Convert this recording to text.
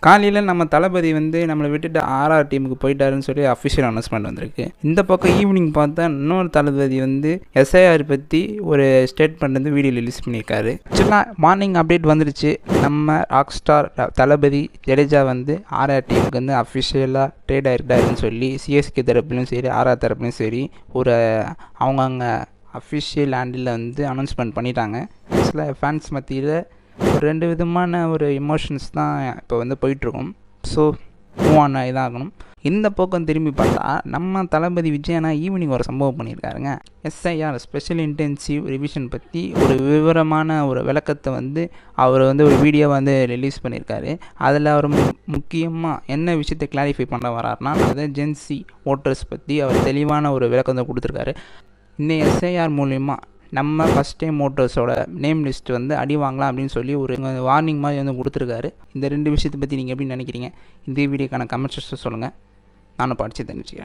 காலையில் நம்ம தளபதி வந்து நம்மளை விட்டுட்டு ஆர்ஆர் டீமுக்கு போயிட்டாருன்னு சொல்லி அஃபிஷியல் அனௌன்ஸ்மெண்ட் வந்திருக்கு. இந்த பக்கம் ஈவினிங் பார்த்தா இன்னொரு தளபதி வந்து எஸ்ஐஆர் பற்றி ஒரு ஸ்டேட்மெண்ட் வந்து வீடியோ ரிலீஸ் பண்ணியிருக்காரு. ஆக்சுவலாக மார்னிங் அப்டேட் வந்துருச்சு. நம்ம ராக் ஸ்டார் தளபதி ஜடேஜா வந்து ஆர்ஆர் டீமுக்கு வந்து அஃபிஷியலாக ட்ரேட் ஆகிருக்காருன்னு சொல்லி சிஎஸ்கே தரப்புலையும் சரி ஆர்ஆர் தரப்புலையும் சரி ஒரு அவங்கவுங்க அஃபிஷியல் ஹேண்டில் வந்து அனௌன்ஸ்மெண்ட் பண்ணிட்டாங்க. ஆக்சுவலாக ஃபேன்ஸ் மத்தியில் ஒரு ரெண்டு விதமான ஒரு எமோஷன்ஸ் தான் இப்போ வந்து போயிட்டுருக்கோம். ஸோ மூவ் ஆன் ஆகி தான் ஆகணும். இந்த பக்கம் திரும்பி பார்த்தா நம்ம தளபதி விஜயனா ஈவினிங் ஒரு சம்பவம் பண்ணியிருக்காருங்க. எஸ்ஐஆர் ஸ்பெஷல் இன்டென்சிவ் ரிவிஷன் பற்றி ஒரு விவரமான ஒரு விளக்கத்தை வந்து அவர் வந்து ஒரு வீடியோ வந்து ரிலீஸ் பண்ணியிருக்காரு. அதில் அவர் முக்கியமாக என்ன விஷயத்தை கிளாரிஃபை பண்ண வராருன்னா அதை ஜென்சி ஓட்டர்ஸ் பற்றி அவர் தெளிவான ஒரு விளக்கத்தை கொடுத்துருக்காரு. இந்த எஸ்ஐஆர் மூலிமா நம்ம ஃபஸ்ட் டைம் ஓட்டர்ஸோட நேம் லிஸ்ட் வந்து அடி வாங்கலாம் அப்படின்னு சொல்லி ஒரு வார்னிங் மாதிரி வந்து கொடுத்துருக்காரு. இந்த ரெண்டு விஷயத்தை பற்றி நீங்கள் எப்படி நினைக்கிறீங்க? இந்த வீடியோக்கான கமெண்ட்ஸ் சொல்லுங்கள். நானும் படித்து தெரிஞ்சுக்கிறேன்.